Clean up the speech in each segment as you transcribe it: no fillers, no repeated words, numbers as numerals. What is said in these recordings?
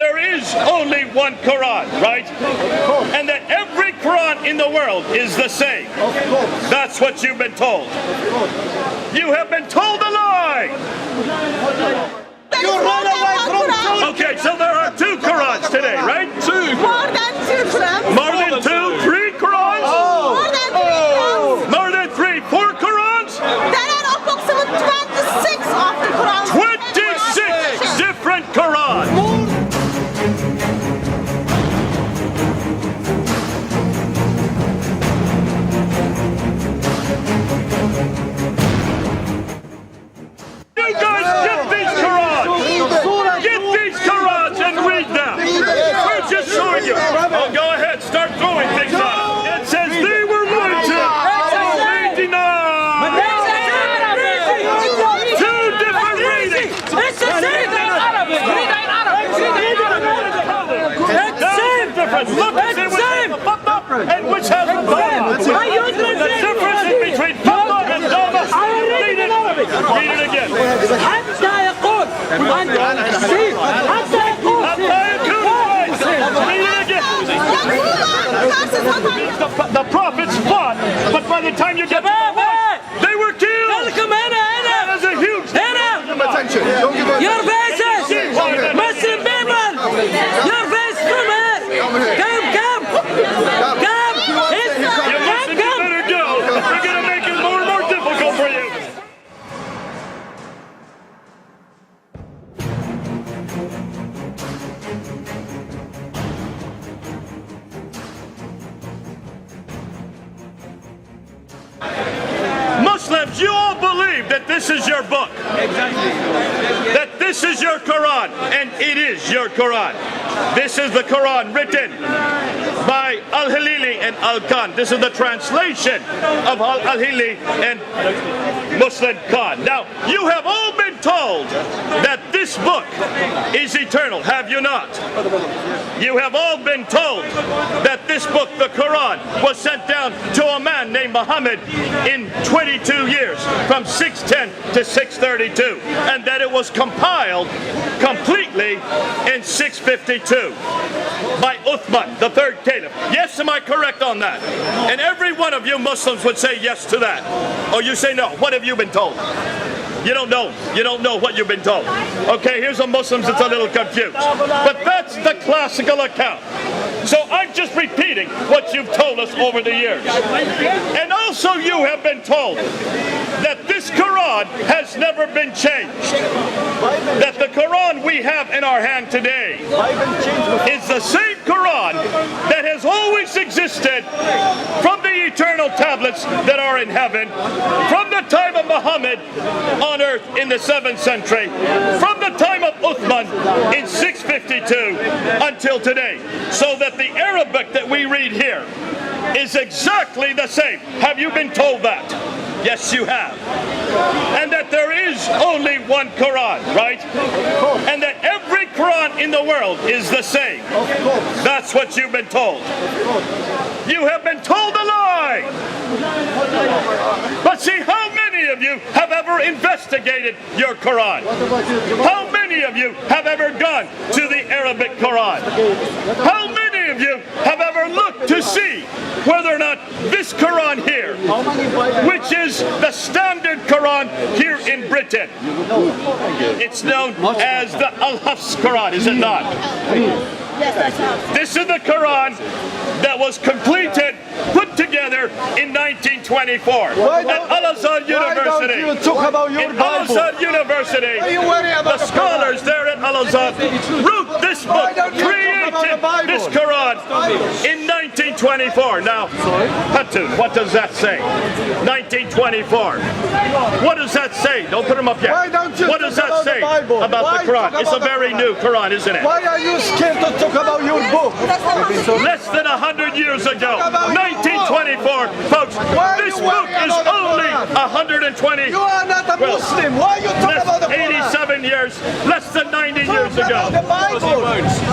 There is only one Qur'an, right? And that every Qur'an in the world is the same. That's what you've been told. You have been told a lie. You run away from truth. Okay, so there are two Qur'ans today, right? Two. More than two Qur'ans. More than two? Three Qur'ans? More than three Qur'ans. More than three? Four Qur'ans? There are approximately 26 of the Qur'ans. 26 different Qur'ans. You guys get these Qur'ans! Get these Qur'ans and read them! We're just showing you. Oh, go ahead, start throwing things out. It says they were lied to. They deny. Two different readings. It's the same in Arabic. Read in Arabic. It's same difference. Look, see which has the fatha and which has the dhamma. The difference is between fatha and dhamma. Read it. Read it again. حتى يقول حتى يقول The prophets fought, but by the time you get to the war, they were killed. That is a huge Attention. Don't give Your faces, Muslim people, your face from here. Come. You better go. We're going to make it more and more difficult for you. Muslims, you all believe that this is your book. That this is your Qur'an, and it is your Qur'an. This is the Qur'an written by Al-Hilali and Al-Khan. This is the translation of Al-Hilali and Muslim Khan. Now, you have all been told that this book is eternal, have you not? You have all been told that this book, the Qur'an, was sent down to a man named Muhammad in 22 years, from 610 to 632, and that it was compiled completely in 652 by Uthman, the third caliph. Yes, am I correct on that? And every one of you Muslims would say yes to that. Or you say no. What have you been told? You don't know. You don't know what you've been told. Okay, here's a Muslim that's a little confused. But that's the classical account. So I'm just repeating what you've told us over the years. And also you have been told that this Qur'an has never been changed. That the Qur'an we have in our hand today is the same Qur'an that has always existed from the eternal tablets that are in heaven, from the time of Muhammad on earth in the 7th century, from the time of Uthman in 652 until today. So that the Arabic that we read here is exactly the same. Have you been told that? Yes, you have. And that there is only one Qur'an, right? And that every Qur'an in the world is the same. That's what you've been told. You have been told a lie. But see, how many of you have ever investigated your Qur'an? How many of you have ever gone to the Arabic Qur'an? How many of you have ever looked to see whether or not this Qur'an here, which is the standard Qur'an here in Britain, it's known as the Al-Hafs Qur'an, is it not? This is the Qur'an that was completed, put together in 1924 at Al-Azhar University. In Al-Azhar University, the scholars there at Al-Azhar wrote this book, created this Qur'an in 1924. Now, Hatun, what does that say? 1924. What does that say? Don't put them up yet. What does that say about the Qur'an? It's a very new Qur'an, isn't it? Why are you scared to talk about your book? Less than 100 years ago, 1924, folks, this book is only 120. You are not a Muslim. Why you talk about the Quran? 87 years, less than 90 years ago. The Bible.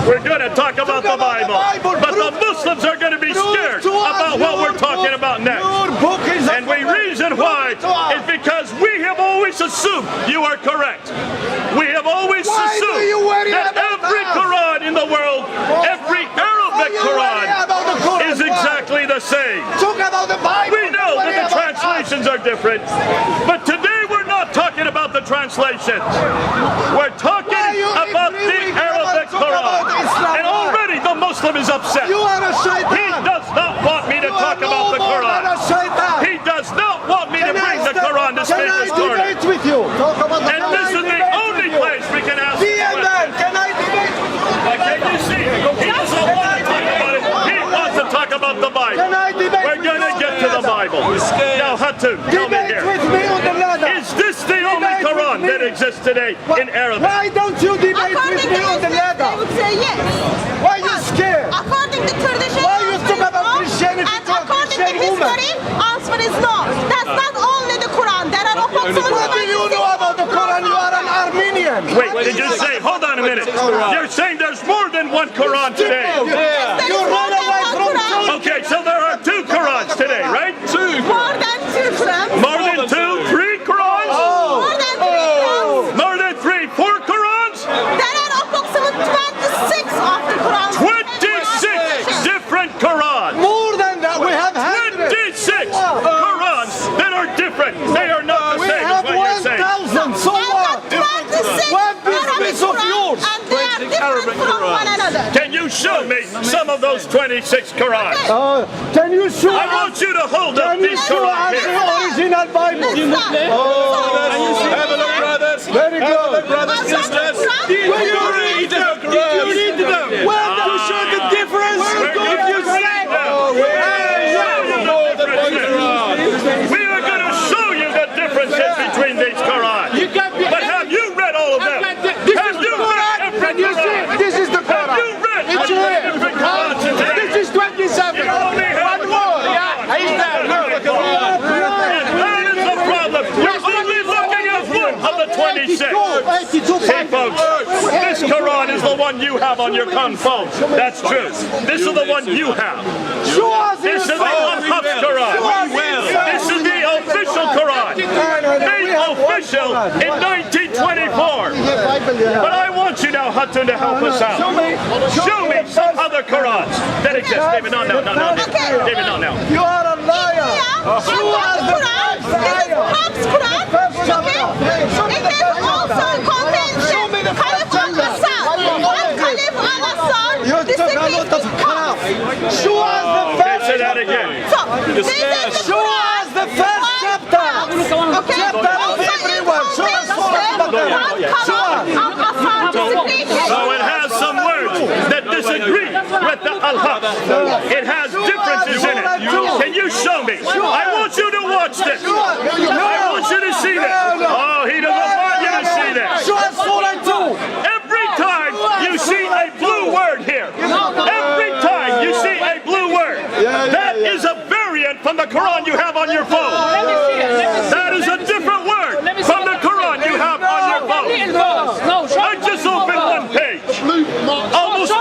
We're going to talk about the Bible, but the Muslims are going to be scared about what we're talking about next. And the reason why is because we have always assumed you are correct. We have always assumed that every Quran in the the same. Talk about the Bible. We know that the translations are different, but today we're not talking about the translations. We're talking about the Arabic Qur'an. And already the Muslim is upset. You are a He shaitan. does not want me to talk about the Qur'an. He does not want me to bring the Quran to speak this Can I morning. debate with you? Talk about the And this is the only place we can ask Be a questions. man. Can I debate with you? Can you see? He doesn't want to talk about it. He wants to talk about the Bible. Can I debate We're with going to you get to the Bible. Now, Hatun, tell me Debate here. with me on the ladder. Is this the only Debate with Quran me. that exists today in Arabic? Why don't you debate According with to me on the Islam, they ladder? would say yes. Why you scared? According to tradition, Why you answer talk is about no. Christianity And to a according to Christian woman? history, answer is no. That's not only the Quran. There are approximately What do you know about the Quran? You are an Armenian. Wait, did you say, hold on a minute. You're saying there's more than one Quran today. You run away from truth. Okay, so there are two Qurans today, right? More than two Qurans. More than two, three Qurans? More than three Qurans. More than three, four Qurans? There are approximately 26 of the Quran. 26 different Qurans. More than that, we have 26 Qurans that are different. They are not the We same as have what you're saying. 1,000. So what? 26 What Arabic business of Qurans, yours? and they are different from one another. Can you show me some of those 26 Qurans? Can you show I us? want you to hold up Can you these show us Qurans the here. original Bible? Have a look, brothers. Very good. Brothers and sisters. Will you read them? Did you read them? Well, to show the difference. We're going If you to say, read them. We are going to show you the differences between these Qurans. But have you read all of them? Have you read every Quran? this is the Have Quran. you read It's every here. different Quran today? This is 27. You only have One more. Yeah, he's there. And that is the problem. You're only looking at one of the 26. See, folks, this Quran is the one you have on your phone. That's true. This is the one you have. Show us This is the unhafs Quran. This is the official Quran. Made official in 1924. But I want you now, Hatun, to help us out. Show me some other Qurans that exist. David, no. David, no, now. You are a liar. Show us the Quran. This is Hafs Quran. Okay? It is also contains Caliph al-Assad. One Caliph al-Assad. You This took is a lot of crap. Show us the first. Say that again. So, this is the Show us the first chapter. Okay? Chapter of Also, everyone. Show us it Surah contains Al-Baqarah. one Kalam al-Assad speaking. So it has some words that disagree with the Al-Haqq. It has differences in it. Can you show me? I want you to watch this. I want you to see this. Oh, he doesn't want you to see this. Show us Surah 2. Every time you see a blue word here, every time you see a blue word, that is a variant from the Quran you have on your phone. That is a different word from the Quran you have on your phone. I just opened one page. Almost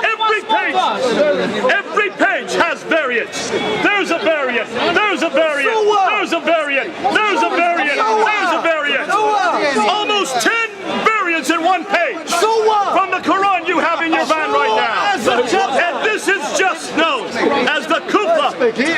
every page has variants. There's a variant. There's a variant. There's a variant. There's a variant. There's a variant. Almost 10 variants in one page from the Quran you have in your van right now. And this is just known as the Kufa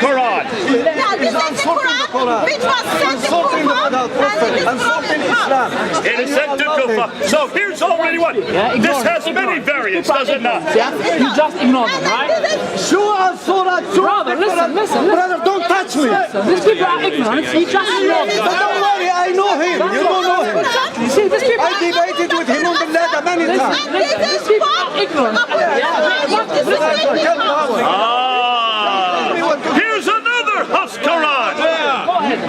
Quran. Now, this is the Quran which was sent to Kufa and it is from Islam. It is sent to Kufa. So here's already one. This has many variants, does it not? You just ignore them, right? Show us Surah 2. Brother, listen. Brother, don't touch me. These people are ignorant. You just ignore them. But don't worry, I know him. You don't know him. You see, these people I debated with him on the ladder many times. these people are ignorant. Here's another Hafs Quran.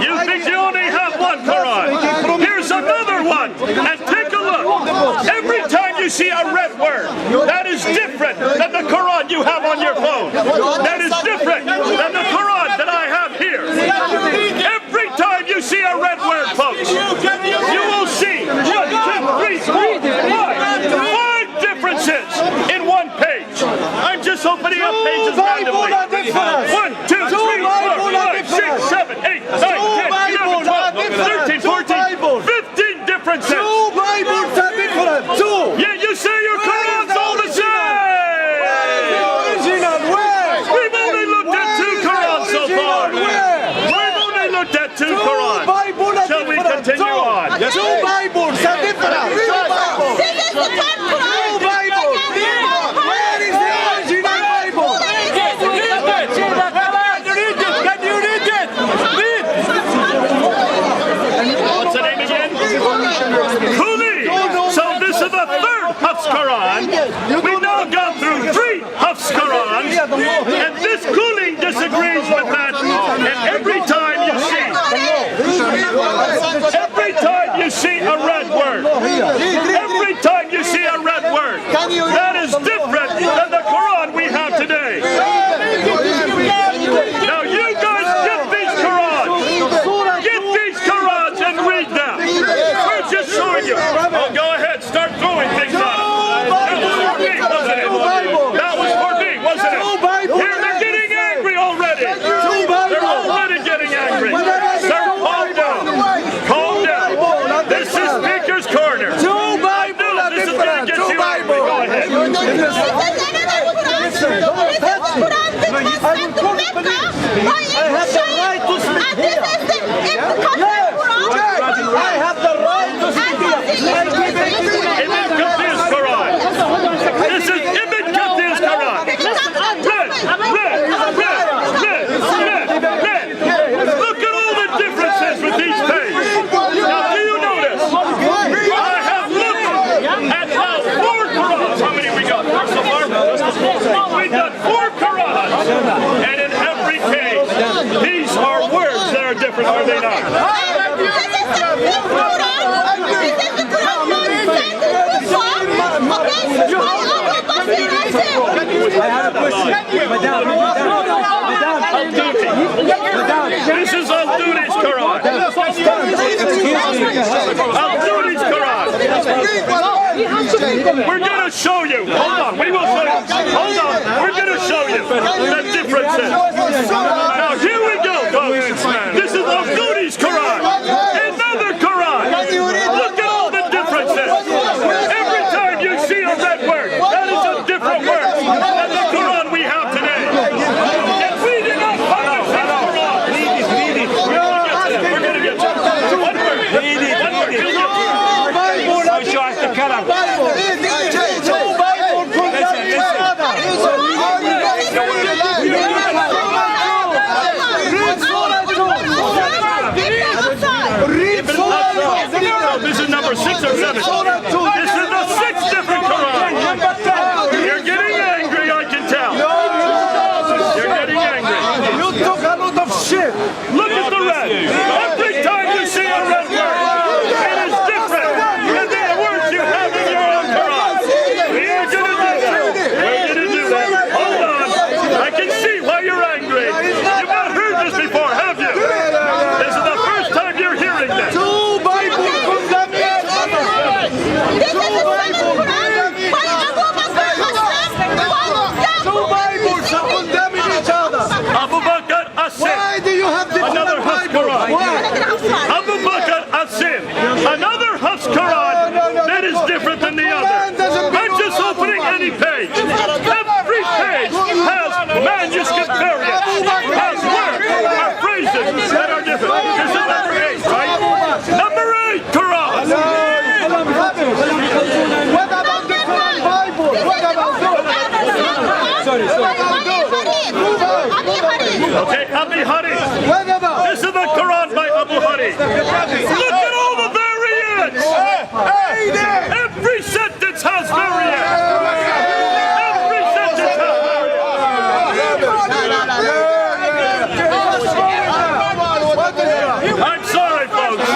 You think you only have one Quran. Here's another one. And take a look. Every time you see a red word, that is different than the Quran you have on your phone. That is different than the Quran that I have here. Every time you see a red word, folks, you will see 1, 2, 3, 4, 5 differences in one page. I'm just opening up pages randomly. 1, 2, 3, 4, 5, 6, 7, 8, 9, 10, 11, 12, 13, 14, 15 differences. Two Bibles are different. Two. Yeah, you say your Quran's all the same. Original. Where? We've only looked at 2 Qurans so through 3 Hafs Qur'ans, and this cooling disagrees with that. And every time you see a red word, every time you see a red word, that is different than the Qur'an we have today. Now you guys get these Qur'ans and read them. We're just showing you. Oh, go ahead, start throwing things out. That was for me, wasn't it? Here they're getting angry already. They're already getting angry. Sir, calm down. Calm down. This is Speaker's Corner. This is going to get you angry. Go ahead. I have the right to speak here. Ibn Kathir's Quran. This is Ibn Kathir's Quran. Look at all the differences with these pages. Now, do you notice? I have looked at now 4 Qurans. How many we got? 4 so far? We've got 4 Qurans. And in every case, these are words that are different, are they not? I have a question. This is Al-Duni's Quran. Al-Duni's Quran. We're going to show you. Hold on. We will show you. Hold on. We're going to show you the differences. Now, here we go, folks. This is Al-Duni's Quran. Another Quran. Look at all the differences. Every time you see a red word, that is a different word than the Quran we have today. And we did not publish this Quran. We're going to get to it. One word. One word. This is number 6 or 7. This is the 6th different Quran. You're getting angry, I can tell. You're getting angry. You took a lot of shit. Look at the red. Every time you see a red word, it is different than the words you have in your own Quran. We're going to do that. We're going to do that. Hold on. I can see why you're angry. You've not heard this before, have you? This is the first time you're hearing this. Why do you have different Another Hafs Quran. Abu Bakr Asim. Another Hafs Quran that is different than the other. I'm just opening any page. Every page has manuscript variants, has words or phrases that are different. This is number 8, right? Number 8 Quran. What about the Quran Bible? What about Okay, Abi Hari. What about? This is the Quran by Abu Hari. Look at all the variants. Every sentence has variants. Every sentence has variants. I'm sorry, folks.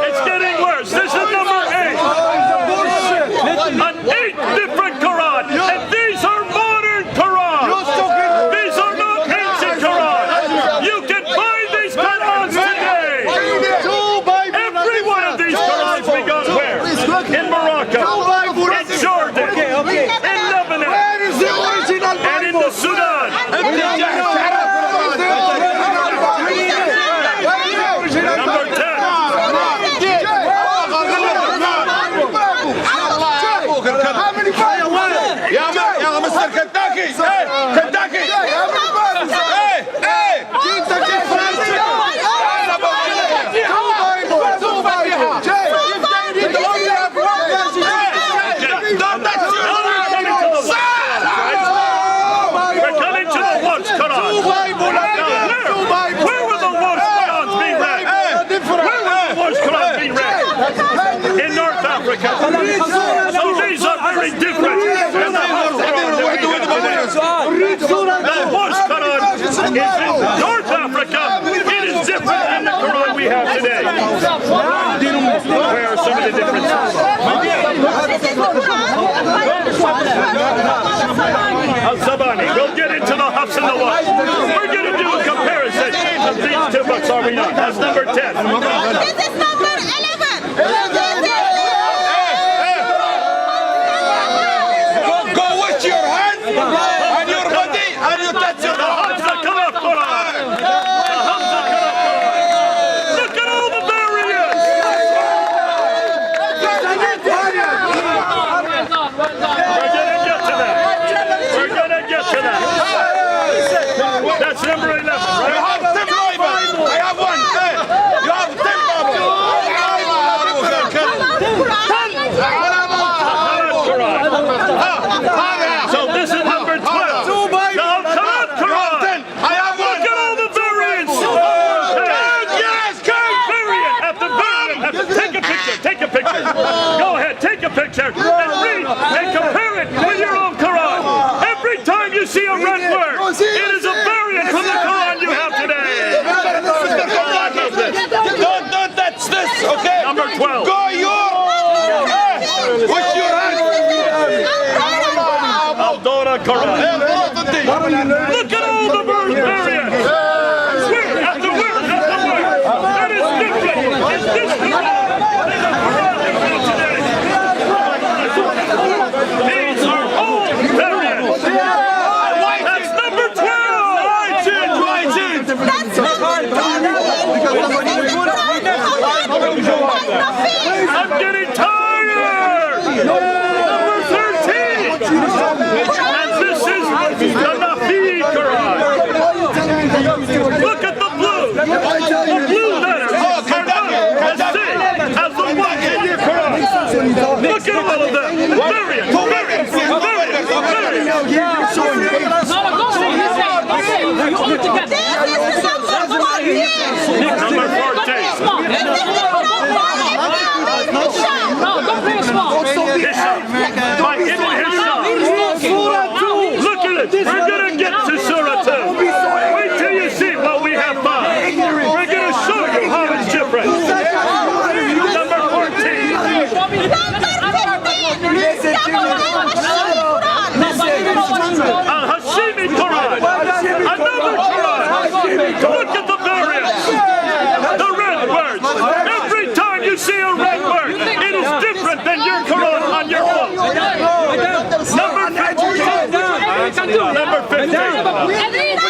It's getting worse. This is number 8. An 8 different Quran. And these are modern Quran. These are not ancient Quran. You can is in North Africa. It is different than the Quran we have today. Where are some of the differences? Al-Sabani, we'll get into the Hafs and the Wafs. We're going to do a comparison of these two books, are we not? That's number 10. This is number 11. Go with your hand and your body and you touch your heart. Look at all the variants! We're gonna get to that. That's number 11, You right? have 10 Bible. I have one. Hey, you have 10 Bible. So this is number 12. The Al-Quran Quran. I have one. Look at all the variants. Yes, Variant after variant. Take a picture. Take a picture. Go ahead. Take a picture and read and compare it with your own Quran. Every time you see a red word, it is a variant from the Quran you have today. Don't touch this, okay? Number 12. Go your with your hand. Al-Dora Quran. Look at all the variants. Word after word after word. That is different. It's this Quran. These are all variants. That's number 12. That's I'm getting tired. Number 13. And this is the Nafi Quran. Look at the blue. The blue letters. As same as the one in your Quran. Look at all of them. Variants. Variants. Variants. Variants. No, go say his name. Go say you all together. Number 14. No, don't play small. Hisham. By Ibn Hisham. Look at it. We're going to get to Surah 2. Wait till you see what we have found. We're going to show you how it's different. Number 14. Al-Hashimi Quran. Another Quran. Look at the variants. The red words. Every time you see a red word, it is different than your Quran on your book. Number 15. Number 15.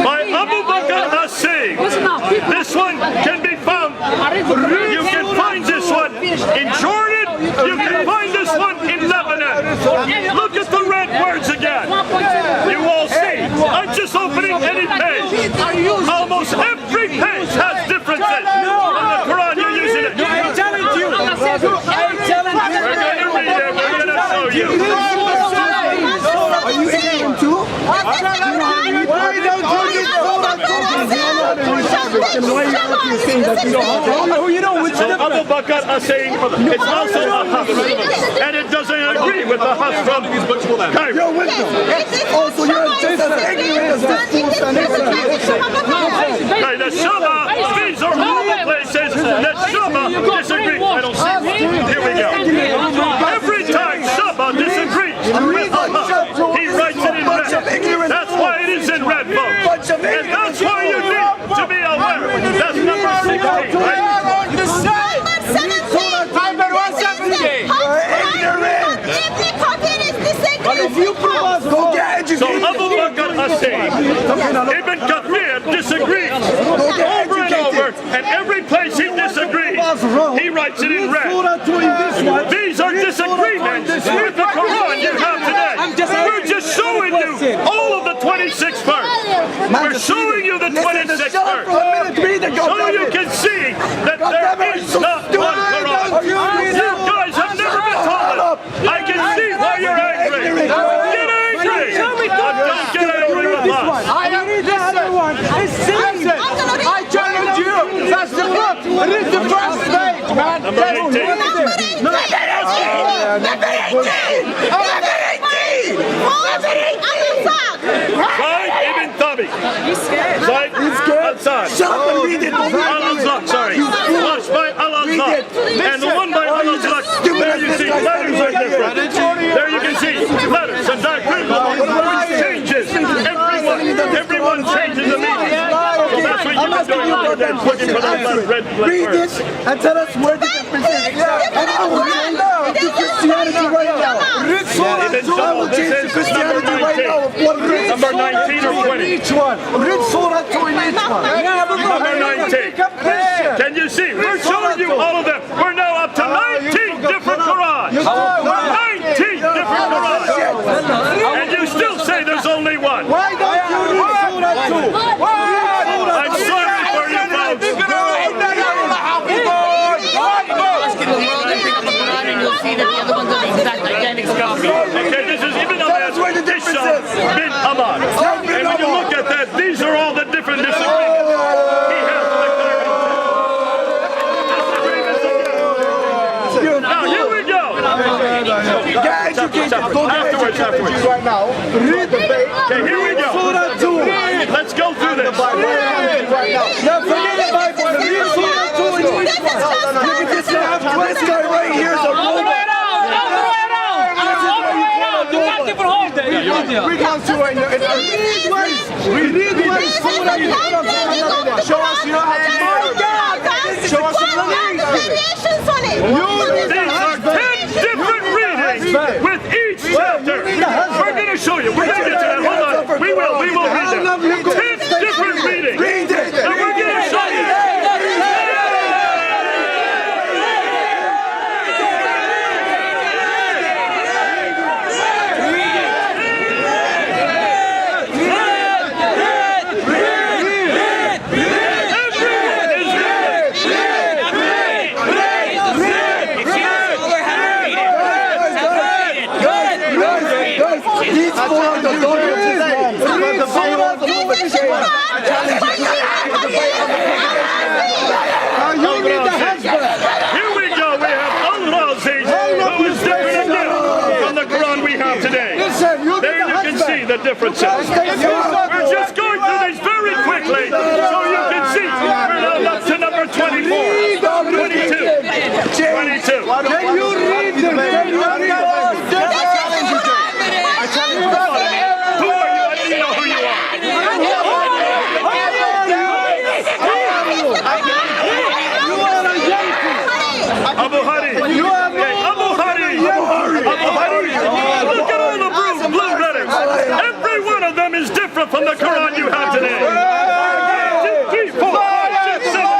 By Abu Bakr As-Singh. This one can be found. You can find this one in Jordan. You can find this one in Lebanon. Look at the red words again. You all see. I'm just opening any page. Almost every page has differences. On the Quran, you're using it. I challenge you. We're going to read it. We're going to show you. Are you ignorant too? Why don't you get So Abu Bakr are saying it's also a Hafs, and it doesn't agree with the Hafs from Cairo. Also, you're just as ignorant as this fool and Okay, the Shama, these are all the places that Shama disagrees. I don't see. Here we go. Every time Shama disagrees with a Hafs, he writes it in red. That's why it is in red book. And that's why you need to be aware. That's number 16, right? if you prove us, go get educated. So Abu Bakr As-Singh, Ibn Kathir disagrees over and over, and every place he disagrees, he writes it in red. These are disagreements with the Quran you have today. We're just showing you all of the 26th verse. We're showing you the 26th verse. So you can see that there is not one Quran. You guys have never been told it. I can see why you're angry. Get angry. Don't get angry with us. I am this one. I challenge you. That's the book. It is the first page, man. Number 18. Al-Azhar, sorry. Watch by Al-Azhar. And the one by Al-Azhar, there you see letters are different. There you can see letters and diacritical, which changes. Everyone changes the meaning. So that's what you've been doing all day, looking for those red letters. Read this and tell us where the difference is. And I will change to Christianity right now. I will change to Christianity right now. Number 19 or 20? Each one. Read Surah 2 in each one. Number 19. Can you see? We're showing you all of them. We're now up to 19 different Qur'ans. 19 different Qur'ans. And you still say there's only one. Why don't you read Surah 2? I'm sorry for you folks. Okay, this is even a man, Hisham bin Ammar. And when you look at that, these are all the different disagreements he has with their Now, here we go. Afterwards. Right now, read the debate. Okay, here we go. Surah 2. Let's go through this. Right now. Now, forget the Bible. Read Surah 2 in each one. Look at this West guy right here. Is a robot. We come to right now. We read what is Surah 2. Show us you know how to read. Show us the Translations on it. These are 10 different readings with each chapter. We're going to show you. We're going to get to that. Hold on. We will read them. 10 different readings. Read it. And we're going to show you. Here we go. We have Al-Razi, who is different again from the Quran we have today. There you can see the differences. We're just going through these very quickly so you can see. We're now up to number 24, 22, 22. Can you read them? Can you read them? I challenge you. Who are you? I didn't know who you are. Abu Hari. Abu Hari. Look at all the blue letters. Every one of them is different from the Quran you have today. 1, 2, 3, 4, 5, 6, 7,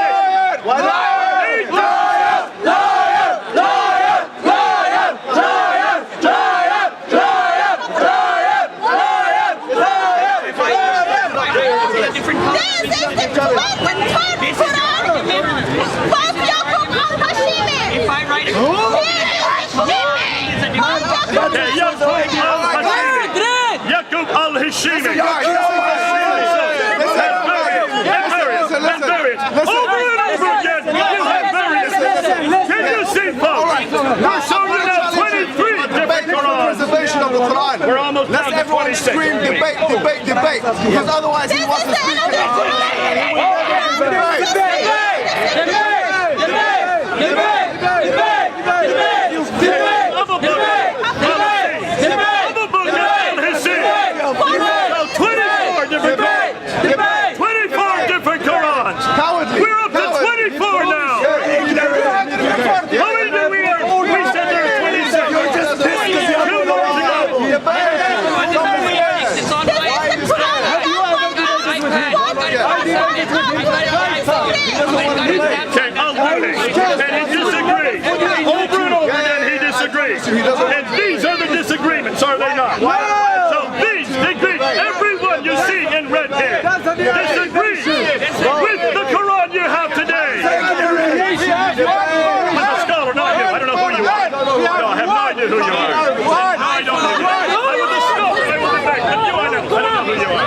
Yaqub al-Hashimi. And various. Over and over again, you have various. Can you see, folks? We're showing you now 23 different Qur'ans. We're almost down to 26. Scream, debate. Because otherwise he wants to speak. And these are the disagreements, are they not? So these, everyone you see in red here, disagrees with the Quran you have today. I'm a scholar, not you. I don't know who you are. No, I have no idea who you are. I don't know who you are. I was a scholar. I was a bank. And you, I know. I don't know who you are.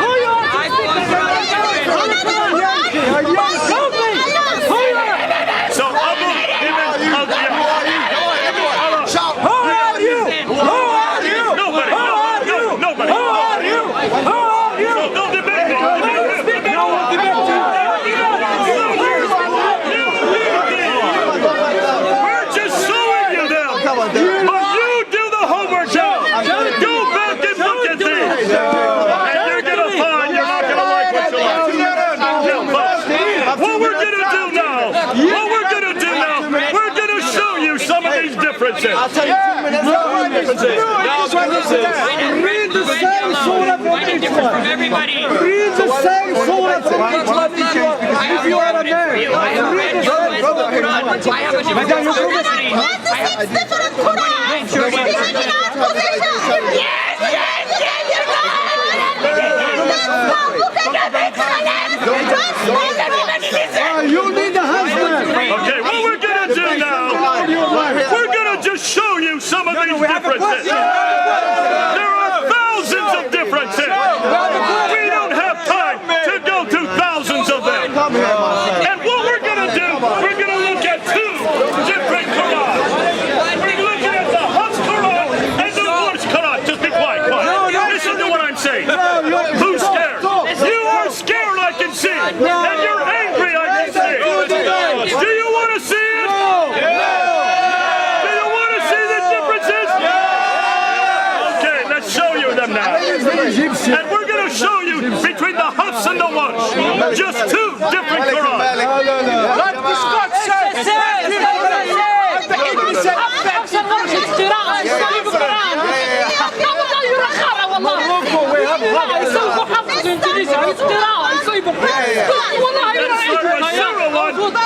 So Abu Ibn al-Yahya. Nobody. Don't debate me. differences. I'll tell you 2 minutes. Now Read the same surah from each one. Read the same surah from each one. If you are a man, read the same surah. I have a different Qur'an. You need a husband. Okay, what we're gonna do now, we're gonna just show you some of these differences. There are thousands of differences. We don't have time to go through thousands of them. And what we're gonna do, we're gonna look at two different Qur'ans. We're looking at the Hafs Qur'an and the Warsh Qur'an. Just be quiet, quiet. Listen to what I'm saying. Who's scared? You are scared, I can see. And you're angry, I can see. Do you want to see it? Do you want to see the differences? Okay, let's show you them now. And we're going to show you between the Hafs and the Warsh. Just two different Qur'ans.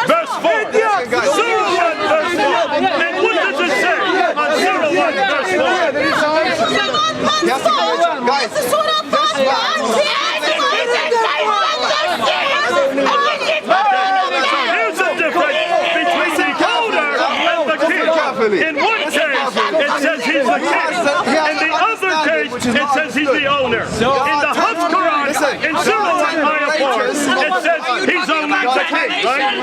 Verse 4. Surah 1, verse 4. And what does it say on Surah 1, verse 4? Here's the difference between the owner and the king. In one case, it says he's the king. In the other case, it says he's the owner. In the Hafs Qur'an, in Surah 1, ayah 4, it says he's only the king, right?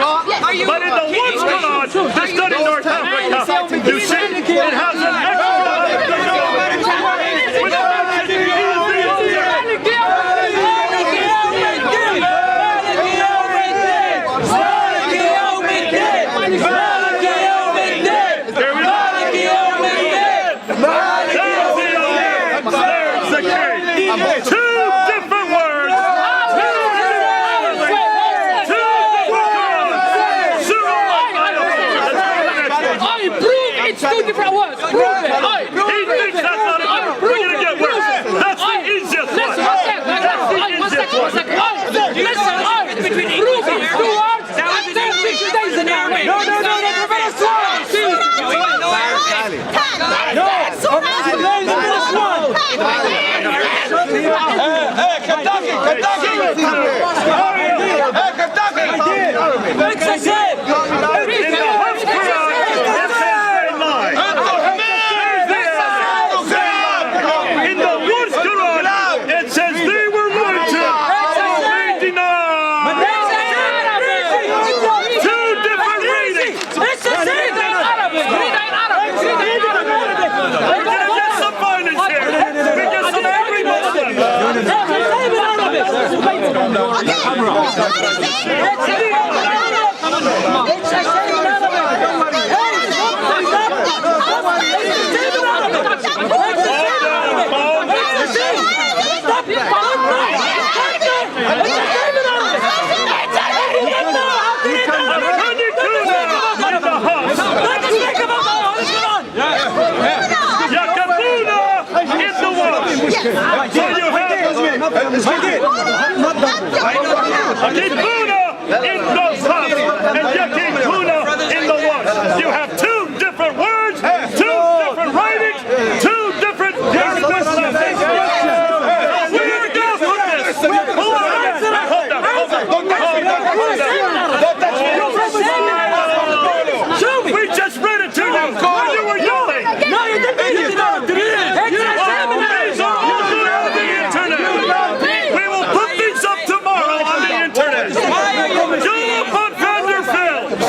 But in the Warsh Qur'an, that's done in North Africa, you see, it has an extra You have two different words, two different writings, two different we just read it to you. You were yelling. No, you didn't. These are all good on the internet. We will put these up tomorrow on the internet. Go up on Vanderbilt.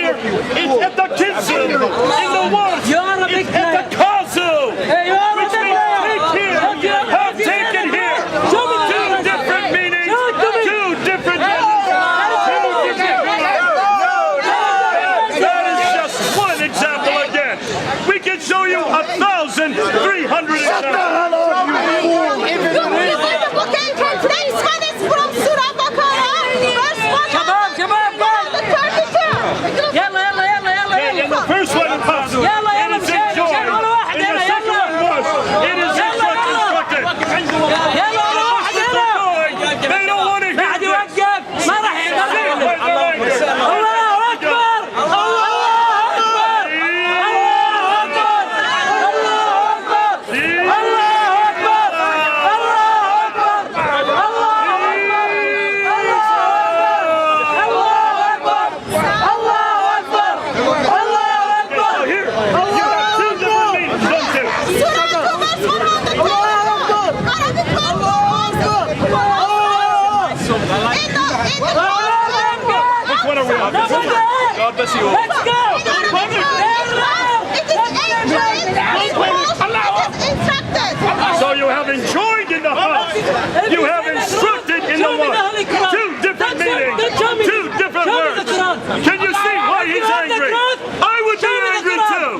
here. It's at the Kitsu. In the West. You are a big It's at the Kazu. Hey, you are a Which big means player. take here. Have taken here. Show me Two the different meanings. Show it to me. Two different meanings. That is just one example again. We can show you 1,300 examples. Okay, next one is from Surah Baqarah, verse 1. شباب The 32. يلا يلا يلا يلا And يلا the first one is Hasu. يلا It يلا is مشان enjoyed. ولا واحد And the يلا second one يلا was, it is instructed. يلا ولا واحد يلا They don't want to ما حد hear this. يوقف ما راح يقدر الله اكبر الله اكبر الله اكبر الله اكبر الله اكبر Here, you have two different meanings, don't you? Surah 2, verse 112. Arabic Which one are we on? This one? God bless you all. Let's go! It is enjoyed, it is instructed. So you have enjoyed in the house. You have instructed in the one. Two different meanings. Two different words. Can you see why he's angry? I would be angry too.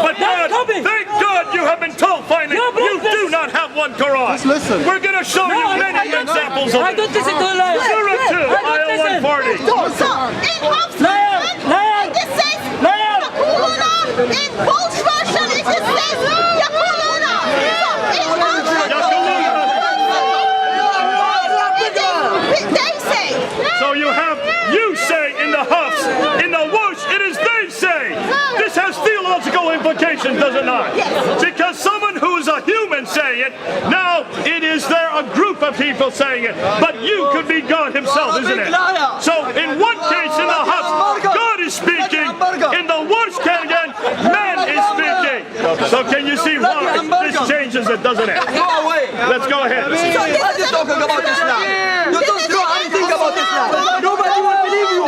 But God, thank God you have been told finally you do not have one Qur'an. listen. We're going to show you many examples of I it. don't listen to Allah. Surah 2, ayah 140. So, in Hafs version, it says, Yakuluna. In Polish version, it says, Yakuluna. They say. So you have you say in the Hafs, in the Whoosh, it is they say. This has theological implications, does it not? Because someone who is a human saying it, now it is there a group of people saying it, but you could be God himself, isn't it? So in one case in the Hafs, God is speaking. In the Whoosh again, man is speaking. So can you see why this changes it, doesn't it? Go away. Let's go ahead. What are you talking about Islam? You don't know anything about Islam. Nobody will believe you.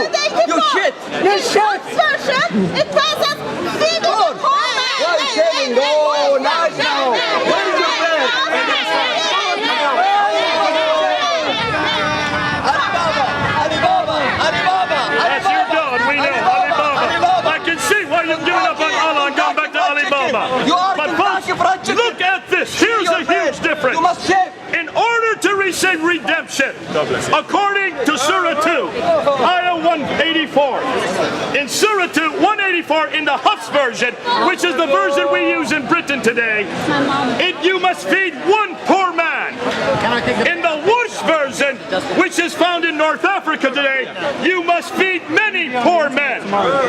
You shit. In Hafs version, it says that feeding the poor man. What are you saying? No, not now. Where is your friend? That's your God, we know, Alibaba. I can see why you've given up on Allah and gone back to Alibaba. You are But Kentucky Fried folks, Chicken. look at this. Here's a huge difference. You must shave. In order to receive redemption, according to Surah 2, Ayah 184, in Surah 2, 184 in the Hafs version, which is the version we use in Britain today, you must feed one poor man. In the Whoosh version, which is found in North Africa today, you must feed many poor men.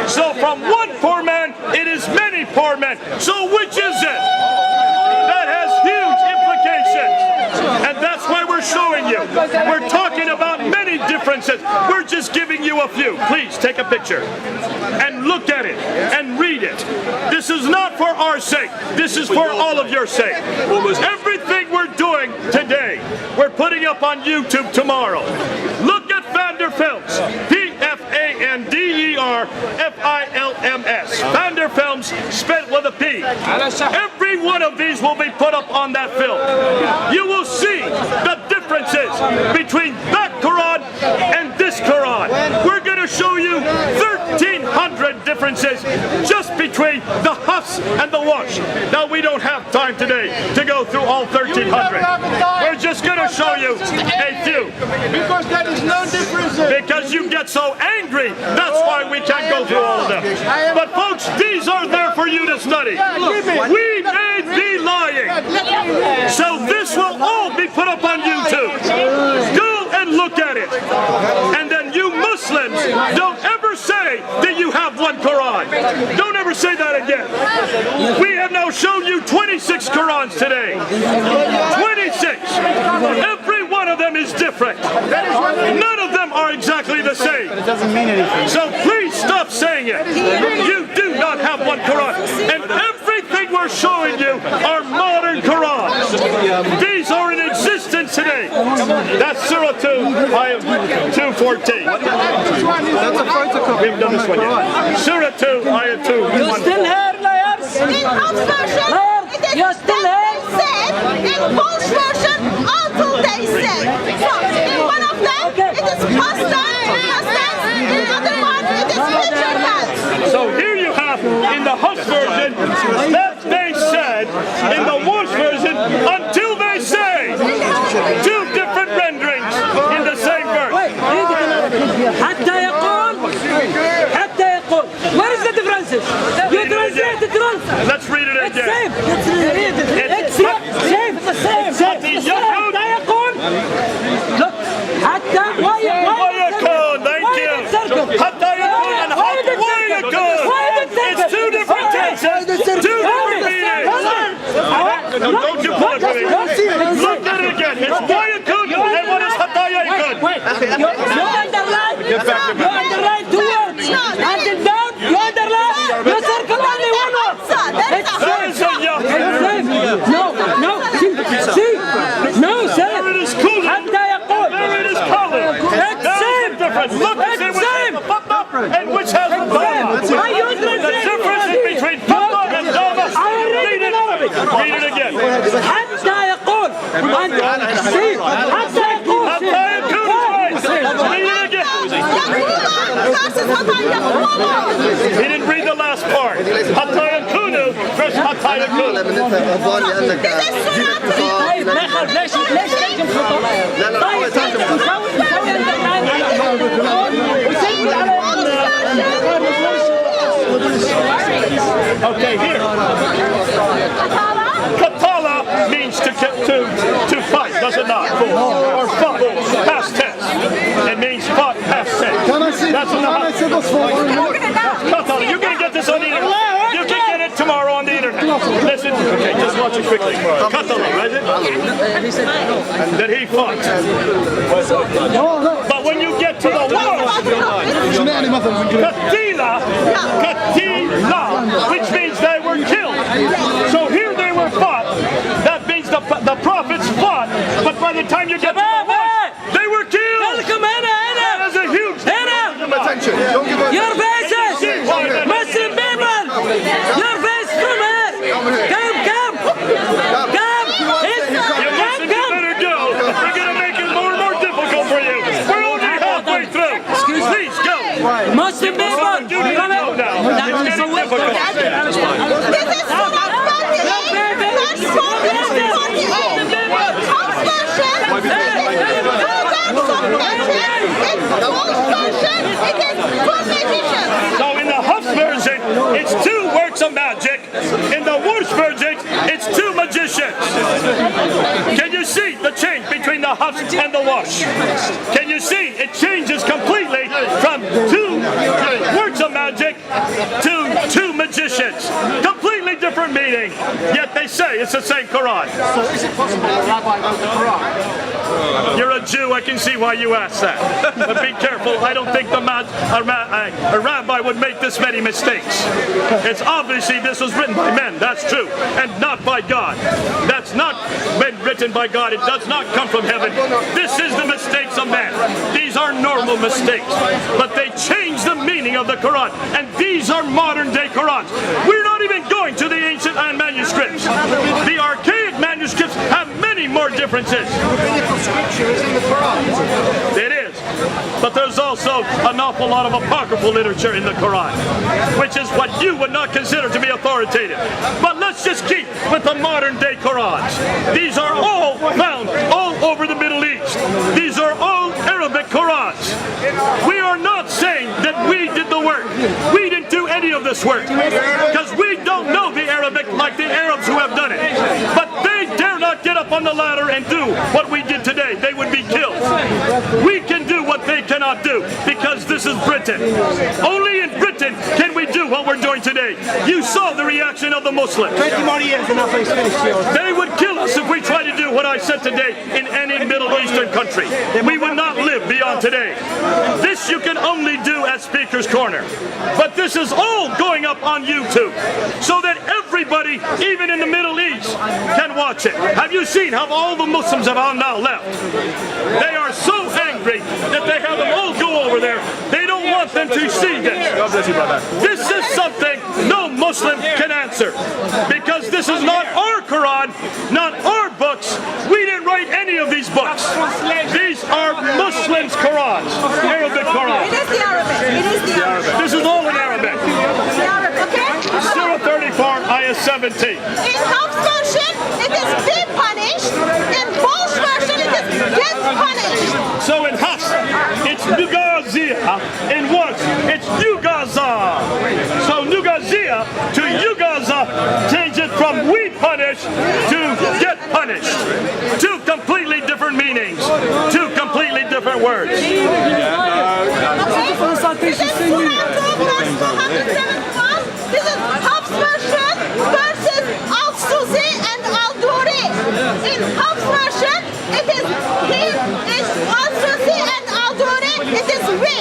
So from one poor man, it is many poor men. So which is it? That has huge implications. And that's why we're showing you. We're talking about many differences. We're just giving you a few. Please take a picture and look at it and read it. This is not for our sake. This is for all of your sake. Everything we're doing today, we're putting up on YouTube tomorrow. Look at Vanderfilms. P-F-A-N-D-E-R-F-I-L-M-S. Vanderfilms spelled with a P. Every one of these will be put up on that film. You will see the differences between that Qur'an and this Qur'an. We're going to show you 1,300 differences just between the Hafs and the Whoosh. Now we don't have time today to go through all 1,300. We're just going to show you a few. Because there is no difference. Because you get so angry, that's why we can't go through all of them. But folks, these are there for you to study. We may be lying. So this will all be put up on YouTube. Go and look at it. And then you Muslims, don't ever say that you have one Qur'an. Don't ever say that again. We have now shown you 26 Qur'ans today. 26. Every one of them is different. None of them are exactly the same. It doesn't mean anything. So please stop saying it. You do not have one Qur'an. And everything we're showing you are modern Qur'ans. These are in existence today. That's Surah 2, Ayah 2:14. That's a photocopy. We haven't done this one yet. Surah 2, Ayah 2. You still here, liars? In House version, it is You're still that they said. In Polish version, until they said. So, in one of them, it is past tense. In another one, it is future tense. So here you have, in the Hus version, that they said. In the Warsh version, until they say. Two different renderings in the same verse. حتى يقول Where is the differences? You translate it wrong. Let's read it It's again. same. It's same. It's the same. حتى يقول. حتى يقول. Look. حتى ويكون. Thank you. حتى يكون and ويكون. It's two different tenses. Two different meanings. No, don't you pull it for me. Look at it again. It's ويكون and what is حتى يكون? You underline two words. Until down, you underline. You circle only one word. That is a It's same. No. See? No, sir. There it is cool. حتى يقول. There it is color. It's That's same. the difference. Look and see which has the fatha and which has the dhamma. Why you The translate difference is between fatha and dhamma. I read it in Arabic. Read it again. حتى يقول. See? حتى يقول. حتى يكون twice. Read it again. He didn't read the last part. حتى يكونوا versus حتى يكون. طيب ما يخالف ليش ترجم خطأ؟ طيب Okay, here. Katala means to fight, does it not? Or fought, past tense. It means fought, past tense. That's what Katala. You're going to get this on the internet. You can get it tomorrow on the internet. Listen, okay, just watch it quickly. Katala, right? And then he fought. But when you get to the war, Katila, which means they were killed. So here they were fought. That means the prophets fought. But by the time you get to the war, they were killed. That is a huge Attention. Don't give up. Your faces! Muslim people! Your face from here! Come! You better go. We're going to make it more and more difficult for you. We're only halfway through. Please go. Muslim people! Come Go here! now. It's getting difficult. This is Surah 28. So in the Hafs version, it's two works of magic. In the Warsh version, it's two magicians. Can you see the change between the Hafs and the Warsh? Can you see it changes completely from two works of magic to two magicians? Completely different meaning. Yet they say it's the same Qur'an. So is it possible a rabbi wrote the Qur'an? You're a Jew, I can see why you asked that. But be careful, I don't think a rabbi would make this many mistakes. It's obviously this was written by men, that's true, and not by God. That's not been written by God, it does not come from heaven. This is the mistakes of men. These are normal mistakes, but they change the meaning of the Quran, and these are modern day Qurans. We're not even going to the ancient manuscripts. The archaic manuscripts have many more differences. Rabbinical scripture is in the Qur'an. It is. But there's also an awful lot of apocryphal literature in the Quran, which is what you would not consider to be authoritative. But let's just keep with the modern day Qurans. These are all found all over the Middle East. These are all Arabic Qurans. We are not saying that we did the work. We didn't do any of this work because we don't know the Arabic like the Arabs who have done it. But they dare not get up on the ladder and do what we did today. They would be killed. We can do what they cannot do because this is Britain. Only in Britain can we do what we're doing today. You saw the reaction of the Muslims. 20 more years and nothing's finished. They would kill us if we tried to do what I said today in any Middle Eastern country. We would not live beyond Quran today. This you can only do at Speaker's Corner. But this is all going up on YouTube so that everybody, even in the Middle East, can watch it. Have you seen how all the Muslims have all now left? They are so angry that they have them all go over there. They don't want them to see this. This is something no Muslim can answer because this is not our Quran, not our books. We didn't write any of these books. These are Muslims' Qurans, Arabic Qur'an. It is the Arabic. It is the Arabic. This is all in Arabic. The Arabic, okay? Surah 34, Ayah 17. In Hafs version, it is be punished. In Walsh version, it is get punished. So in Hafs, it's Nugazia. In Warsh, it's Yugaza. So Nugazia to Yugaza change it from we punish to get punished. Two completely different meanings. Two completely different words. Okay? This is Quran 2, verse 271. This is Hafs version versus Al-Susi and Al-Duri. In Hafs version, it is he, is Al-Susi and Al-Duri. It is we.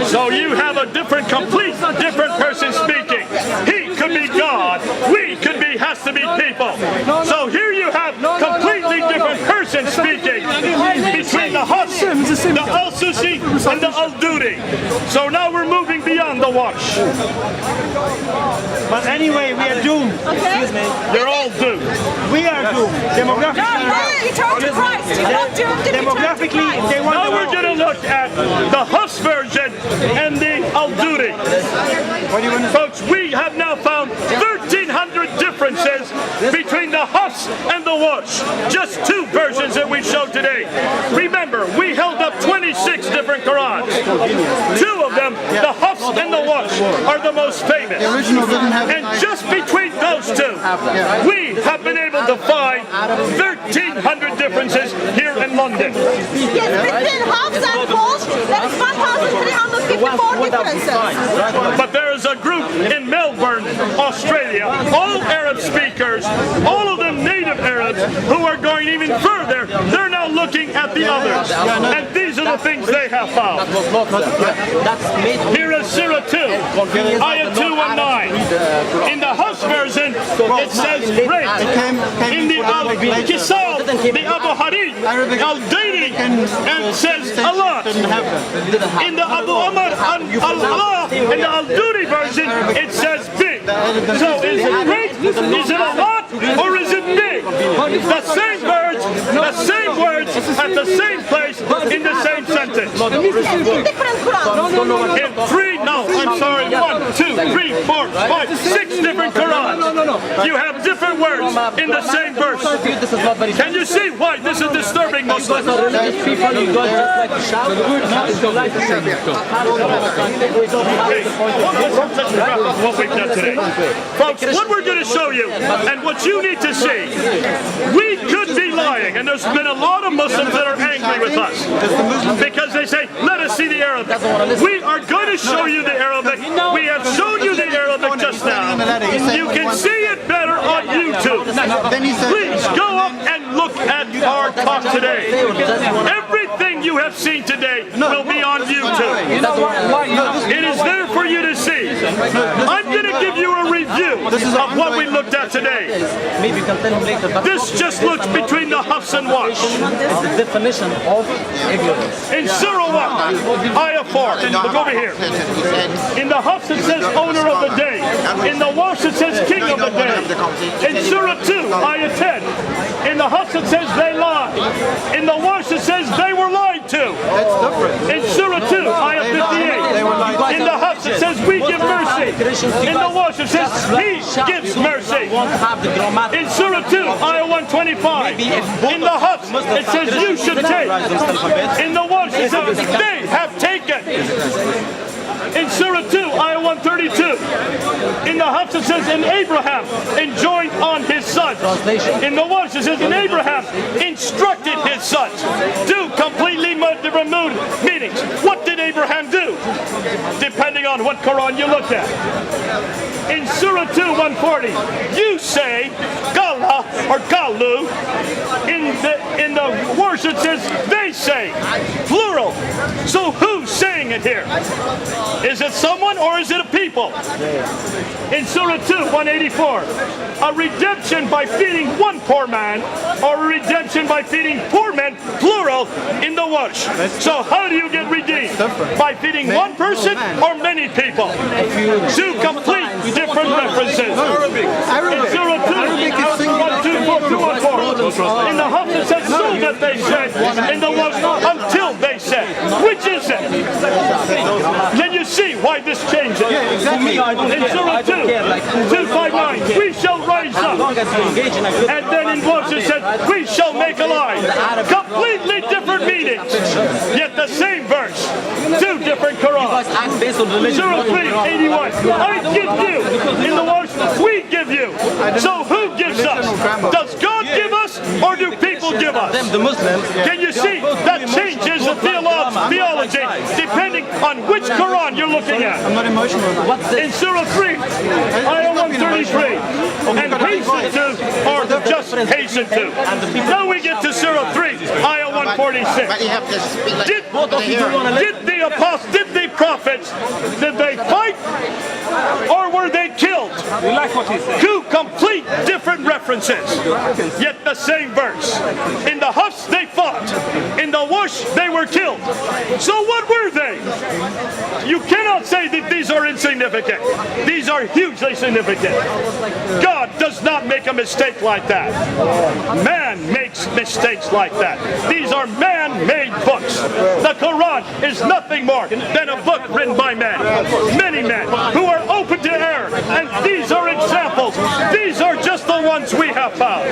So you have a different, complete different person speaking. He could be God. We could be, has to be people. So here you have completely different person speaking between the Hafs, the Al-Susi, and the Al-Duri. So now we're moving beyond the Warsh. But anyway, we are doomed. Okay? You're all doomed. We are doomed. Demographically, You turn to Christ. You're not doomed if you turn to demographically, Christ. they want Now we're going to look at the Hafs version and the Al-Duri. Folks, we have now found 1,300 differences between the Hafs and the Warsh. Just two versions that we showed today. Remember, we held up 26 different Qurans. Two of them, the Hafs and the Warsh, are the most famous. And just between those two, we have been able to find 1,300 differences here in London. Yes, between Hafs and Walsh, there is 1,354 differences. But there is a group in Melbourne, Australia, all Arab speakers, all of them native Arabs, who are going even further. They're now looking at the others. And these are the things they have found. Here is Surah 2, Ayah 219. In the Hafs version, it says rape. In the Al-Kisal, the Abu Harid, Al-Dini, and says Allah. In the Abu Amr, Allah, in the Al-Duri version, it says big. So is it great? Is it a lot? Or is it big? The same words at the same place in the same sentence. Different Qurans. In three, no, I'm sorry, 1, 2, 3, 4, 5, 6 different Qurans. You have different words in the same verse. Can you see why this is disturbing Muslims? What we've done today. Folks, what we're going to show you, and what you need to see, we could be lying, and there's been a lot of Muslims that are angry with us because they say, let us see the Arabic. We are going to show you the Arabic. We have shown you the Arabic just now. You can see it better on YouTube. Please go up and look at our talk today. Everything you have seen today will be on YouTube. It is there for you to see. I'm going to give you a review of what we looked at today. This just looks between the Hafs and Warsh. The definition of ignorance. In Surah 1, Ayah 4, look over here. In the Hafs it says owner of the day. In the Warsh it says king of the day. In Surah 2, Ayah 10, in the Hafs it says they lied. In the Warsh it says they were lied to. In Surah 2, Ayah 58, in the Hafs it says we give mercy. In the Warsh it says he gives mercy. In Surah 2, Ayah 125, in the Hafs it says you should take. In the Warsh it says they have taken. In Surah 2, Ayah 132, in the Hafs it says, in Abraham enjoined on his sons. In the Warsh it says, in Abraham instructed his sons. Two completely removed meanings. What did Abraham do? Depending on what Quran you look at. In Surah 2, 140, you say, Gala or Galu. In the Warsh it says, they say, plural. So who's saying it here? Is it someone or is it a people? In Surah 2, 184, a redemption by feeding one poor man or a redemption by feeding poor men, plural, in the wash. So how do you get redeemed? By feeding one person or many people? Two complete different references. In Surah 2, 1, 2, 4, 2, 1, 4. In the Hafs it says, so that they said. In the wash, until they said. Which is it? Can you see why this changes? In Surah 2, 259, we shall rise up. And then in wash it said, we shall make alive. Completely different meanings, yet the same verse. Two different Qur'ans. Surah 3, 81. I give you. In the wash, we give you. So who gives us? Does God give us or do people give us? The Muslims. Can you see that changes the theology depending on which Quran you're looking at? I'm not emotional. In Surah 3, Ayah 133, and hasten to, or just hasten to. Now we get to Surah 3, Ayah 146. Did the apostles, did the prophets, did they fight or were they killed? Two complete different references, yet the same verse. In the Hafs they fought, in the wash they were killed. So what were they? You cannot say that these are insignificant. These are hugely significant. God does not make a mistake like that. Man makes mistakes like that. These are man-made books. The Quran is nothing more than a book written by men. Many men who are open to error. And these are examples. These are just the ones we have found.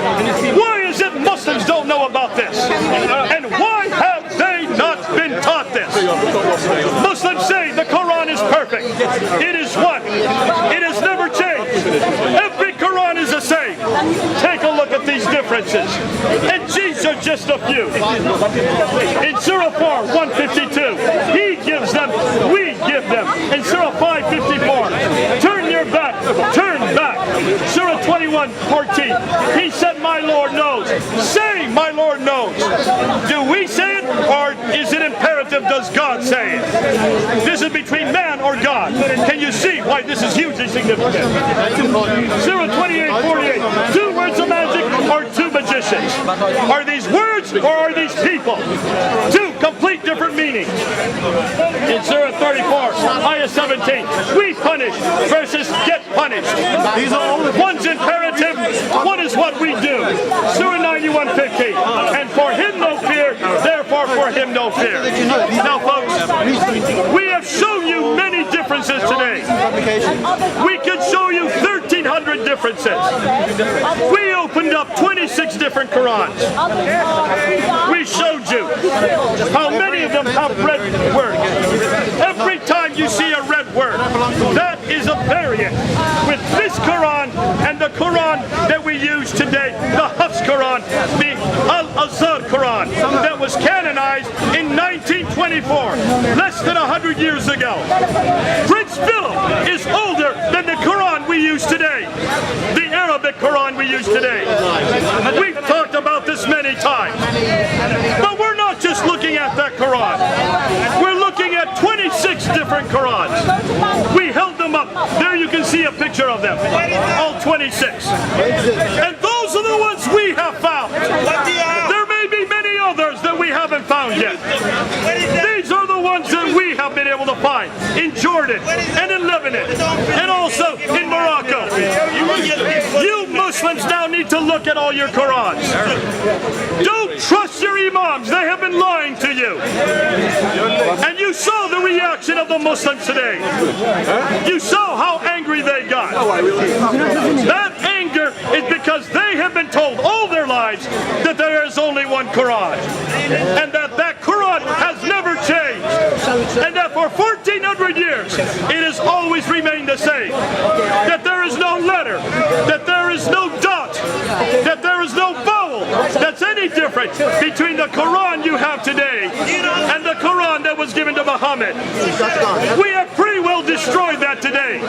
Why is it Muslims don't know about this? And why have they not been taught this? Muslims say the Quran is perfect. It is one. It has never changed. Every Quran is the same. Take a look at these differences. And these are just a few. In Surah 4, 152, He gives them, we give them. In Surah 554, turn your back, turn back. Surah 21, 14, He said, my Lord knows. Say, my Lord knows. Do we say it or is it imperative, does God say it? This is between man or God. Can you see why this is hugely significant? Surah 28, 48, two words of magic or two magicians? Are these words or are these people? Two complete different meanings. In Surah 34, Ayah 17, we punish versus get punished. One's imperative, one is what we do. Surah 91:15, and for him no fear, therefore for him no fear. Now folks, we have shown you many differences today. We could show you 1,300 differences. We opened up 26 different Qurans. We showed you how many of them have red words. Every time you see a red word, that is a variant with this Quran and the Quran that we use today, the Hafs Quran, the Al-Azhar Quran, that was canonized in 1924, less than 100 years ago. Prince Philip is older than the Quran we use today, the Arabic Quran we use today. We've talked about this many times. But we're not just looking at that Quran. We're looking at 26 different Qurans. We held them up. There you can see a picture of them. All 26. And those are the ones we have found. There may be many others that we haven't found yet. These are the ones that we have been able to find in Jordan and in Lebanon and also in Morocco. You Muslims now need to look at all your Qurans. Don't trust your imams. They have been lying to you. And you saw the reaction of the Muslims today. You saw how angry they got. That anger is because they have been told all their lives that there is only one Quran. And that Quran has never changed. And that for 1,400 years, it has always remained the same. That there is no letter, that there is no dot, that there is no vowel that's any different between the Quran you have today and the Quran that was given to Muhammad. We have pretty well destroyed that today.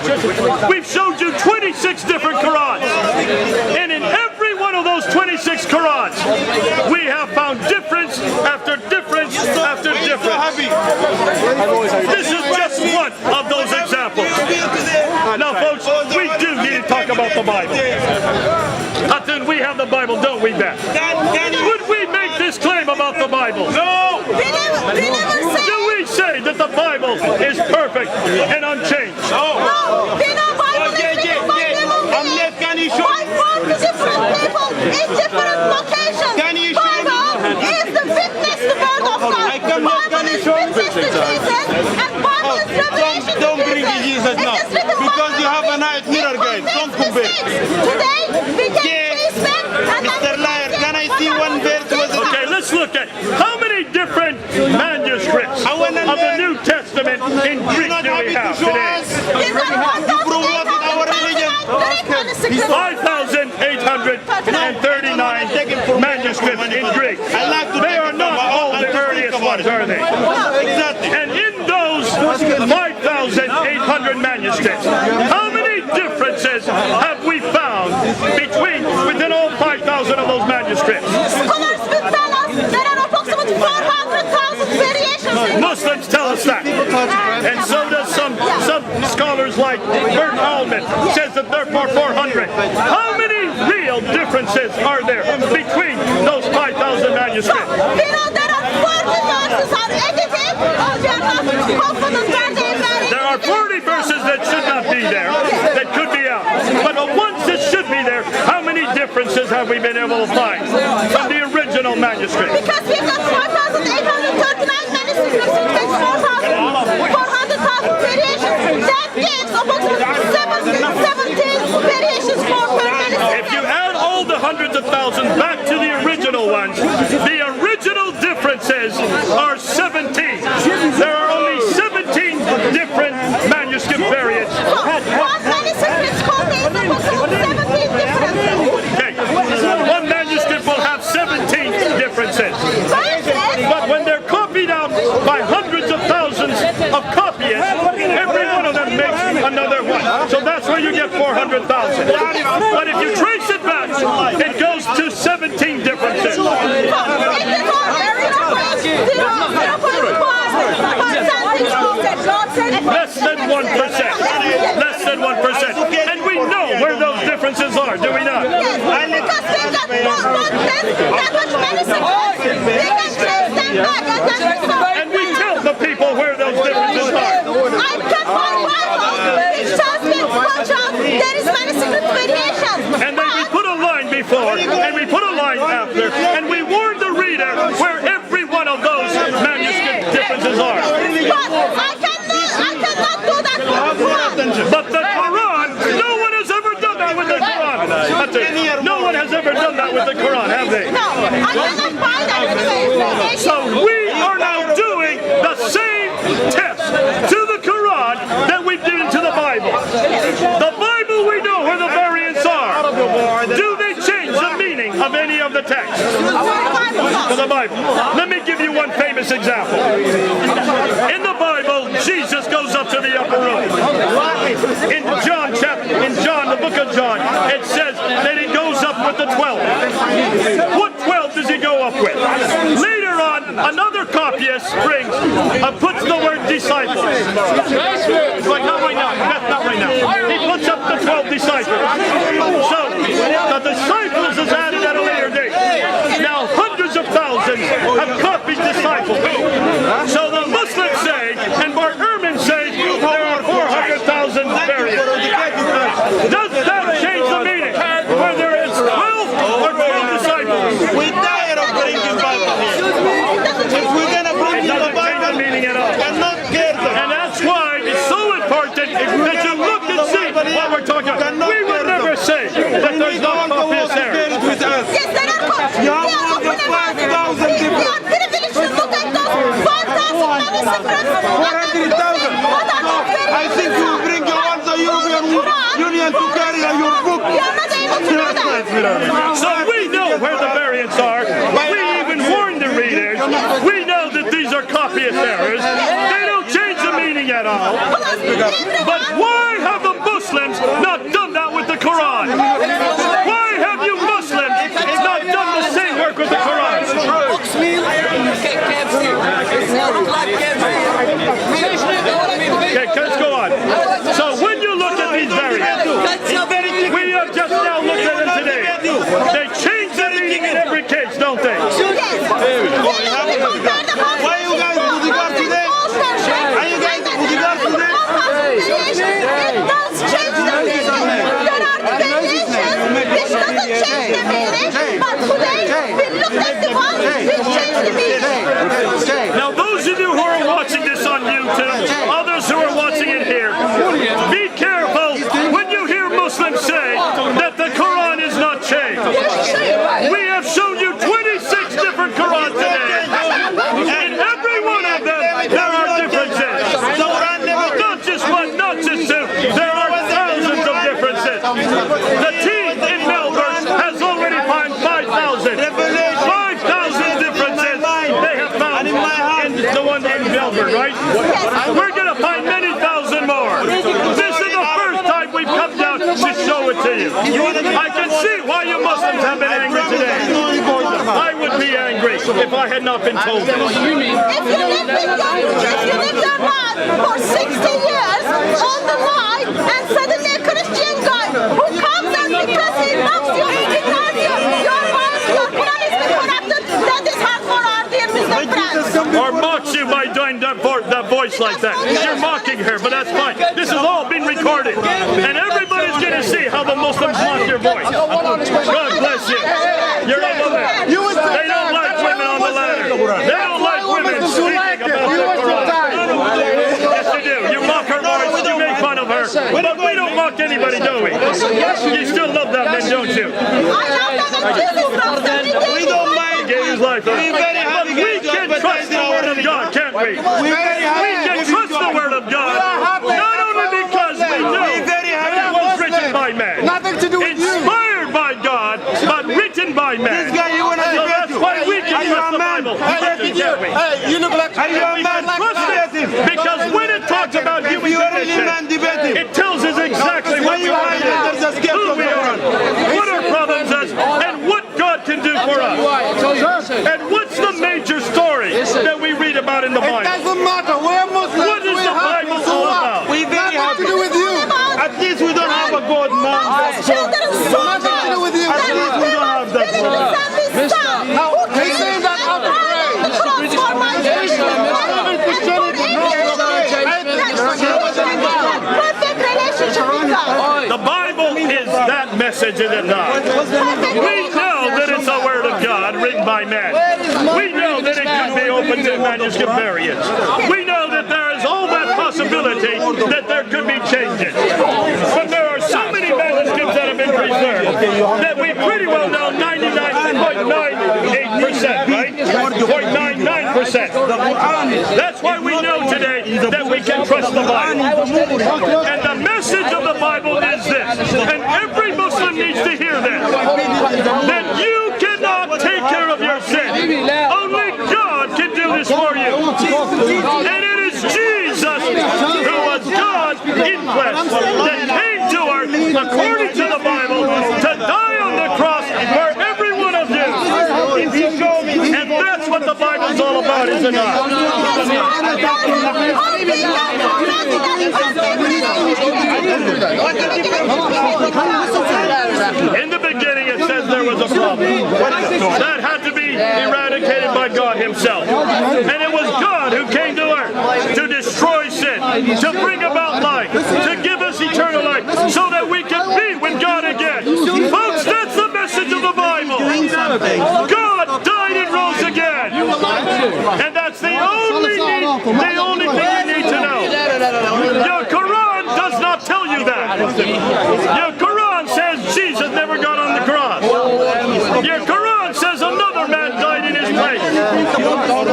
We've showed you 26 different Qurans. And in every one of those 26 Qurans, we have found difference after difference after difference. This is just one of those examples. Now, folks, we do need to talk about the Bible. Hatun, we have the Bible, don't we, Beth? Would we make this claim about the Bible? No! We never say. Do we say that the Bible is perfect and unchanged? No, we know Bible is written by different people. By 40 different people in different locations. Bible is the witness to the word of God. Bible is witness to Jesus, and Bible is revelation Don't to bring Jesus now, It is written because you have a night mirror, guys. Don't compare. Today, we can face them and Mr. Liar, can I see one verse? Okay, let's look at how many different manuscripts of the New Testament in Greek do we have today? These are 5,839 manuscripts in Greek. They are not all the earliest ones, are they? Exactly. And in those 5,800 manuscripts, how many differences have we found within all 5,000 of those manuscripts? Scholars will tell us there are approximately 400,000 variations. Muslims tell us that. And so does some scholars like Bert Allman says that there are 400. How many real differences are there between those 5,000 manuscripts? We know there are 40 verses are edited, or they are not confident where they vary. There are 40 verses that should not be there, that could be out. But the ones that should be there, how many differences have we been able to find from the original manuscript? Because we've got 5,839 manuscripts with 400,000 variations. That gives approximately 17 variations per manuscript. If you add all the hundreds of thousands back to the original ones, the original differences are 17. There are only 17 different manuscript variants. So, one manuscript contains approximately 17 differences. Okay, one manuscript will have 17 differences. But when they're copied out by hundreds of thousands of copyists, every one of them makes another one. So that's where you get 400,000. But if you trace it back, it goes to 17 differences. Less than 1%. Less than 1%. And we know where those differences are, do we not? And we tell the people where those differences are. I cut my Bible. It shows me watch out. There is many secret variations. And then we put a line before, and we put a line after, and we warn the reader where every one of those manuscript differences are. But I cannot do that for the Quran. But the Quran, no one has ever done that with the Quran. No one has ever done that with the Quran, have they? No, I cannot buy that anyway. So we are now doing the same test to the Quran that we did to the Bible. The Bible, we know where the variants are. Do they change the meaning of any of the texts? To the Bible. Let me give you one famous example. In the Bible, Jesus goes up to the upper room. In John, the book of John, it says that he goes up with the 12. What 12 does he go up with? Later on, another copyist puts the word disciples. Like, not right now. That's not right now. He puts up the 12 disciples. So the disciples is added at a later date. Now hundreds of thousands have copied disciples. So the Muslims say, and Bart Ehrman says, there are 400,000 variants. Does that change the meaning? Whether it's 12 or 12 disciples? We tired of bringing Bible here. If we're gonna bring you the Bible, meaning at all. cannot care them. And that's why it's so important that you look and see what we're talking about. We would never say that there's no copious there. With us. Yes, there are copies. You have more than 5,000 people. We are privileged to look at those 4,000 manuscripts. 400,000. I think you will bring you all the European Union to carry your book. We are not able to do that. So we know where the variants are. We even warn the readers. We know that these are copyist errors. They don't change the meaning at all. But why have the Muslims not done that with the Quran? Why have you Muslims not done the same work with the Quran? Why you guys bodyguard today? Are you guys bodyguard today? It does change the meaning. There are deviations which doesn't change the meaning, but today we look at the one which change the meaning. Now, those of you who are watching this on YouTube, others who are watching it here, be careful when you hear Muslims say that the Quran is not changed. We have shown you 26 different Qurans today. In every one of them, there are differences. Not just one, not just two. There are thousands of differences. The team in Melbourne has already found 5,000. 5,000 differences they have found in the one in Melbourne, right? We're going to find many thousand more. This is the first time we've come down to show it to you. I can see why you Muslims have been angry today. I would be angry if I had not been told this. If you live your life for 60 years on the line and suddenly a Christian guy who comes and because he loves you, he tells you, your Quran is corrupted, that is hard for our dear Muslim friends. Or mocks you by doing that voice like that. You're mocking her, but that's fine. This has all been recorded. And everybody's going to see how the Muslims mock your voice. God bless you. You're a woman. They don't like women on the ladder. They don't like women speaking about the Quran. Yes, they do. You mock her voice. You make fun of her. But we don't mock anybody, do we? You still love that man, don't you? I love them and Jesus loves them. We don't mind. Gave his life. But very happy we can trust the word of God, can't we? We can trust the word of God. Not only because we know it was written by man. Nothing to do with you. Inspired by God, but written by man. This guy, you want to So debate that's you. why we can Are you trust a the man? Bible. Can't we? Hey, you look like Are you a We man? can trust it because when it talks about human You are really man condition, debating. it tells us exactly what we are, who we are, what our problems are, and what God can do for us. And what's the major story that we read about in the It Bible? doesn't matter. We're Muslims. What is the Bible all about? We very Nothing to happy. do with you. At least we don't have a God, man. Children so Nothing to do with you. At least we don't have that. He's saying that out of perfect relationship with God. The Bible is that message, is it not? We know that it's the Word of God written by men. We know that it could be opened to manuscript variants. We know that there is all that possibility that there could be changes. But there are so many manuscripts that have been preserved that we pretty well know 99.98%, right? 0.99%. That's why we know today that we can trust the Bible. And the message of the Bible is this, and every Muslim needs to hear this, that you cannot take care of your sin. Only God can do this for you. And it is Jesus, who was God in flesh, that came to earth, according to the Bible, to die on the cross for every one of you. And that's what the Bible's all about, is it not? In the beginning, it says there was a problem that had to be eradicated by God himself. And it was God who came to earth to destroy sin, to bring about life, to give us eternal life, so that we can be with God again. Folks, that's the message of the Bible. God died and rose again. And that's the only thing you need to know. Your Quran does not tell you that. Your Quran says Jesus never got on the cross. Your Quran says another man died in his place.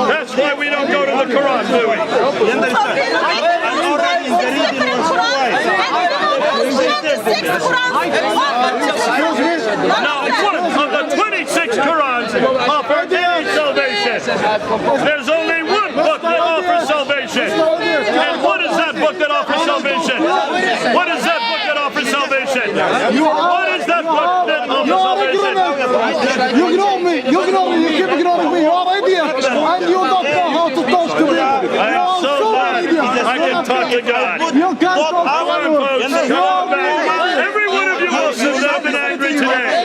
That's why we don't go to the Quran, do we? Now, one of the 26 Qurans offer any salvation. There's only one book that offers salvation. And what is that book that offers salvation? What is that book that offers salvation? What is that book that offers salvation? You ignore me. You keep ignoring me. You're an idiot. And you don't know how to talk to me. I am so glad I can talk to God. You can't talk Come on, folks. Come on back. Every one of you Muslims have been angry today.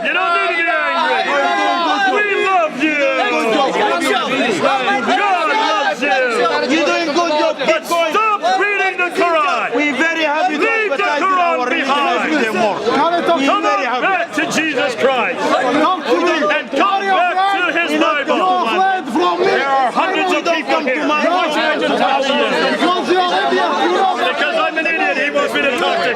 You don't need to be angry. But stop reading the Quran. We're very happy to Leave the advertise Quran our religion behind. every day more. Come We're on very happy. back to Jesus Christ. Come to me. And come back to his You're Bible. afraid from me. There are hundreds of people here. Because you're Indian. You know that. Because I'm an idiot, he wants me to talk to him.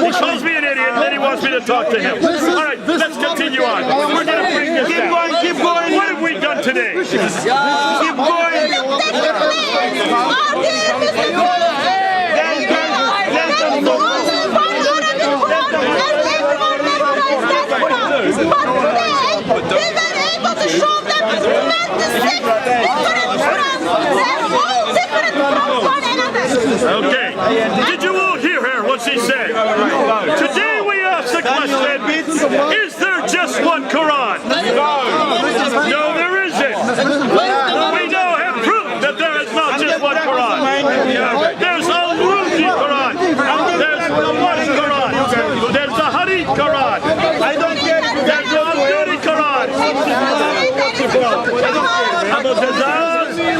He calls me an idiot, then he wants me to talk to him. All right, let's continue on. We're going to bring this Keep down. going, keep going. What have we done today? Keep going. Okay. Did you all hear her, what she said? Today we ask the question, is there just one Quran? No, there isn't. We now have proof that there is not just one Quran. There's a Ruji Quran. There's one Quran. There's the Hadith Quran. I don't get it. There's the Al-Qur'an Quran.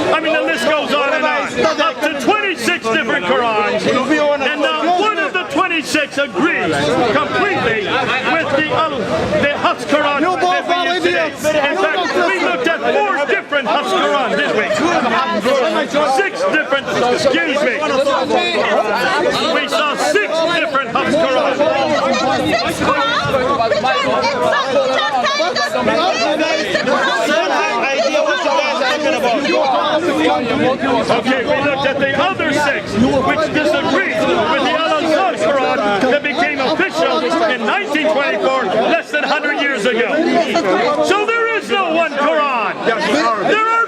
I mean, the list goes on and on. Up to 26 different Qurans. And now one of the 26 agrees completely with the Hafs Quran that we use today. In fact, we looked at 4 different Hafs Qurans this week. 6 different, excuse me. We saw 6 different Hafs Qurans. Okay, we looked at the other 6, which disagreed with the Al-Azhar Quran that became official in 1924, less than 100 years ago. So there is no one Quran. There are